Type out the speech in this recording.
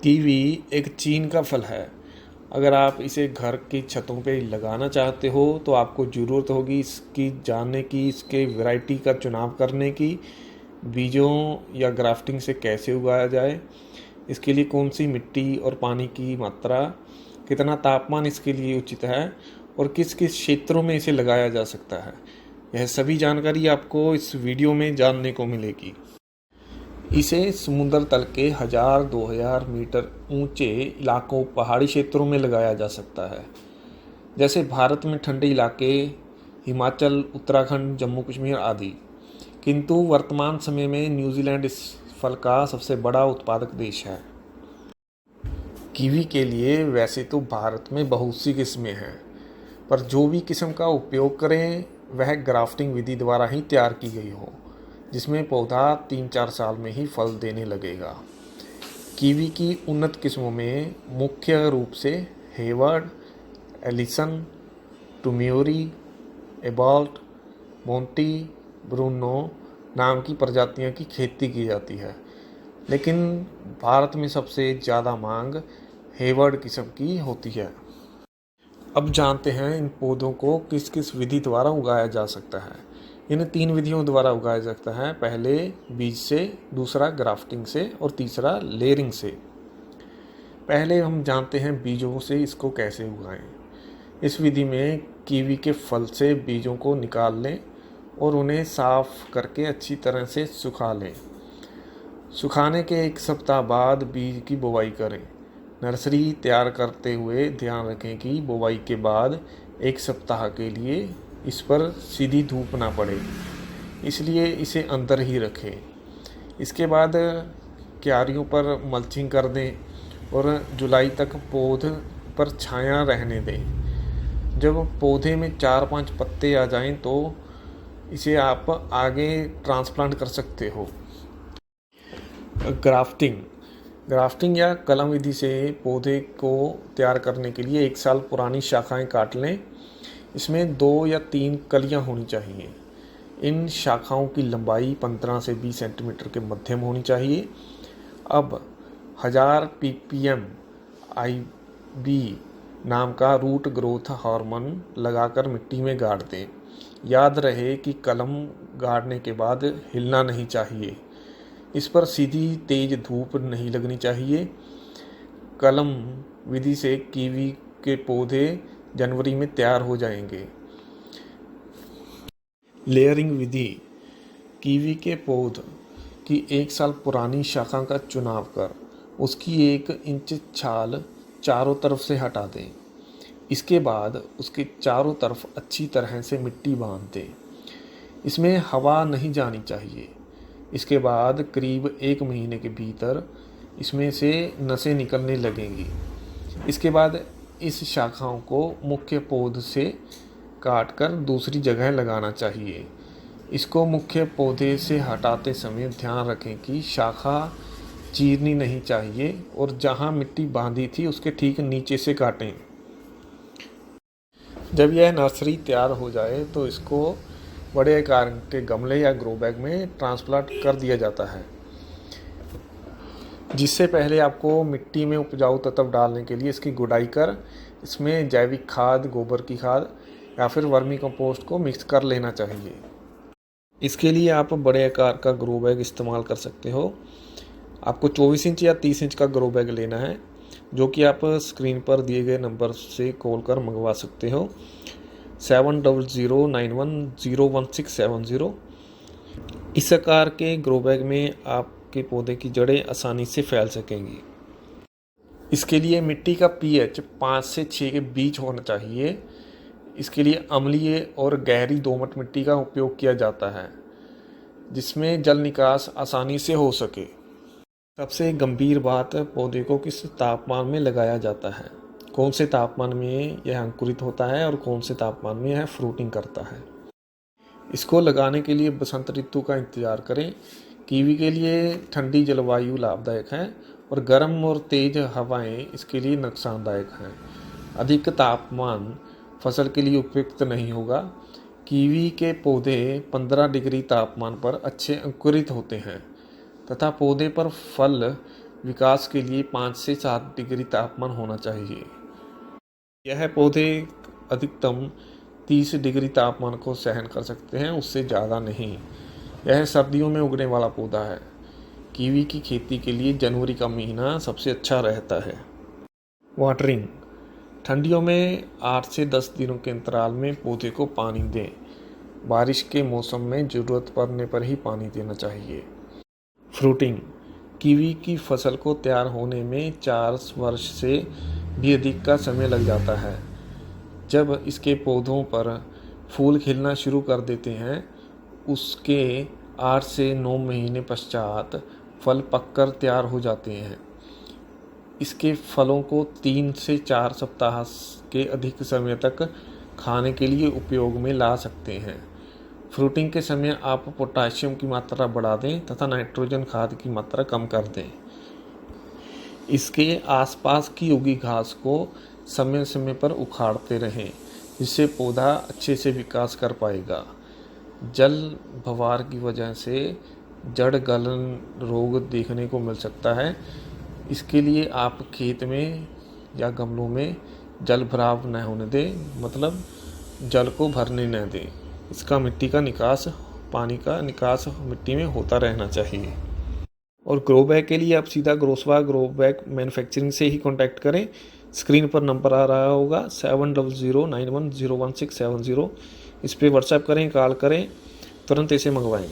Kiwi एक चीन का फल है। अगर आप इसे घर की छतों पे लगाना चाहते हो तो आपको ज़रूरत होगी इसकी जानने की, इसके वैरायटी का चुनाव करने की, बीजों या ग्राफ्टिंग से कैसे उगाया जाए, इसके लिए कौन सी मिट्टी और पानी की मात्रा, कितना तापमान इसके लिए उचित है और किस किस क्षेत्रों में इसे लगाया जा सकता है। यह सभी जानकारी आपको इस वीडियो में जानने को मिलेगी। इसे समुद्र तल के 1000-2000 मीटर ऊंचे इलाकों, पहाड़ी क्षेत्रों में लगाया जा सकता है, जैसे भारत में ठंडे इलाके, हिमाचल, उत्तराखंड, जम्मू कश्मीर आदि। किंतु वर्तमान समय में न्यूजीलैंड इस फल का सबसे बड़ा उत्पादक देश है। कीवी के लिए वैसे तो भारत में बहुत सी किस्में हैं, पर जो भी किस्म का उपयोग करें वह ग्राफ्टिंग विधि द्वारा ही तैयार की गई हो, जिसमें पौधा 3-4 साल में ही फल देने लगेगा। कीवी की उन्नत किस्मों में मुख्य रूप से हेवर्ड, एलिसन, टुम्योरी, एबॉल्ट, मोंटी, ब्रूनो नाम की प्रजातियों की खेती की जाती है, लेकिन भारत में सबसे ज़्यादा मांग हेवर्ड किस्म की होती है। अब जानते हैं इन पौधों को किस किस विधि द्वारा उगाया जा सकता है। इन 3 विधियों द्वारा उगाया जा सकता है। पहले बीज से, दूसरा ग्राफ्टिंग से और तीसरा लेयरिंग से। पहले हम जानते हैं बीजों से इसको कैसे उगाएं। इस विधि में कीवी के फल से बीजों को निकाल लें और उन्हें साफ करके अच्छी तरह से सुखा लें। सुखाने के 1 सप्ताह बाद बीज की बुवाई करें। नर्सरी तैयार करते हुए ध्यान रखें कि बुवाई के बाद 1 सप्ताह के लिए इस पर सीधी धूप ना पड़े, इसलिए इसे अंदर ही रखें। इसके बाद क्यारियों पर मल्चिंग कर दें और जुलाई तक पौधे पर छाया रहने दें। जब पौधे में 4-5 पत्ते आ जाएं तो इसे आप आगे ट्रांसप्लांट कर सकते हो। ग्राफ्टिंग या कलम विधि से पौधे को तैयार करने के लिए 1 साल पुरानी शाखाएं काट लें। इसमें 2 या 3 कलियां होनी चाहिए। इन शाखाओं की लंबाई 15 से 20 सेंटीमीटर के मध्यम होनी चाहिए। अब 1000 ppm IB नाम का रूट ग्रोथ हार्मोन लगाकर मिट्टी में गाड़ दें। याद रहे कि कलम गाड़ने के बाद हिलना नहीं चाहिए। इस पर सीधी तेज धूप नहीं लगनी चाहिए। कलम विधि से कीवी के पौधे जनवरी में तैयार हो जाएंगे। लेयरिंग विधि, कीवी के पौध की 1 साल पुरानी शाखा का चुनाव कर उसकी 1 इंच छाल चारों तरफ से हटा दें। इसके बाद उसके चारों तरफ अच्छी तरह से मिट्टी बांध दें। इसमें हवा नहीं जानी चाहिए। इसके बाद करीब 1 महीने के भीतर इसमें से नसें निकलने लगेंगी। इसके बाद इस शाखाओं को मुख्य पौध से काटकर दूसरी जगह लगाना चाहिए। इसको मुख्य पौधे से हटाते समय ध्यान रखें कि शाखा चीरनी नहीं चाहिए और जहां मिट्टी बांधी थी उसके ठीक नीचे से काटें। जब यह नर्सरी तैयार हो जाए तो इसको बड़े आकार के गमले या ग्रो बैग में ट्रांसप्लांट कर दिया जाता है। जिससे पहले आपको मिट्टी में उपजाऊ तत्व डालने के लिए इसकी गुड़ाई कर इसमें जैविक खाद, गोबर की खाद या फिर वर्मी कंपोस्ट को मिक्स कर लेना चाहिए। इसके लिए आप बड़े आकार का ग्रो बैग इस्तेमाल कर सकते हो। आपको 24 इंच या 30 इंच का ग्रो बैग लेना है, जो कि आप स्क्रीन पर दिए गए नंबर से कॉल कर मंगवा सकते हो, 7009101670। इस आकार के ग्रो बैग में आपके पौधे की जड़ें आसानी से फैल सकेंगी। इसके लिए मिट्टी का pH 5 से 6 के बीच होना चाहिए। इसके लिए अम्लीय और गहरी दोमट मिट्टी का उपयोग किया जाता है, जिसमें जल निकास आसानी से हो सके। सबसे गंभीर बात, पौधे को किस तापमान में लगाया जाता है, कौन से तापमान में यह अंकुरित होता है और कौन से तापमान में यह फ्रूटिंग करता है। इसको लगाने के लिए बसंत ऋतु का इंतजार करें। कीवी के लिए ठंडी जलवायु लाभदायक है और गर्म और तेज हवाएं इसके लिए नुकसानदायक हैं। अधिक तापमान फसल के लिए उपयुक्त नहीं होगा। कीवी के पौधे 15 डिग्री तापमान पर अच्छे अंकुरित होते हैं तथा पौधे पर फल विकास के लिए 5 से 7 डिग्री तापमान होना चाहिए। यह पौधे अधिकतम 30 डिग्री तापमान को सहन कर सकते हैं, उससे ज़्यादा नहीं। यह सर्दियों में उगने वाला पौधा है। कीवी की खेती के लिए जनवरी का महीना सबसे अच्छा रहता है। वाटरिंग। ठंडियों में 8 से 10 दिनों के अंतराल में पौधे को पानी दें। बारिश के मौसम में ज़रूरत पड़ने पर ही पानी देना चाहिए। फ्रूटिंग। कीवी की फसल को तैयार होने में 4 वर्ष से भी अधिक का समय लग जाता है। जब इसके पौधों पर फूल खिलना शुरू कर देते हैं, उसके 8 से 9 महीने पश्चात फल पककर तैयार हो जाते हैं। इसके फलों को 3 से 4 सप्ताह के अधिक समय तक खाने के लिए उपयोग में ला सकते हैं। फ्रूटिंग के समय आप पोटाशियम की मात्रा बढ़ा दें तथा नाइट्रोजन खाद की मात्रा कम कर दें। इसके आसपास की उगी घास को समय समय पर उखाड़ते रहें, जिससे पौधा अच्छे से विकास कर पाएगा। जल भवार की वजह से जड़ गलन रोग देखने को मिल सकता है। इसके लिए आप खेत में या गमलों में जल भराव न होने दें, मतलब जल को भरने न दें। इसका मिट्टी का निकास, पानी का निकास मिट्टी में होता रहना चाहिए। और ग्रो बैग के लिए आप सीधा ग्रोसवा ग्रो बैग मैन्युफैक्चरिंग से ही कांटेक्ट करें। स्क्रीन पर नंबर आ रहा होगा 7009101670। इस पर व्हाट्सएप करें, कॉल करें, तुरंत इसे मंगवाएं।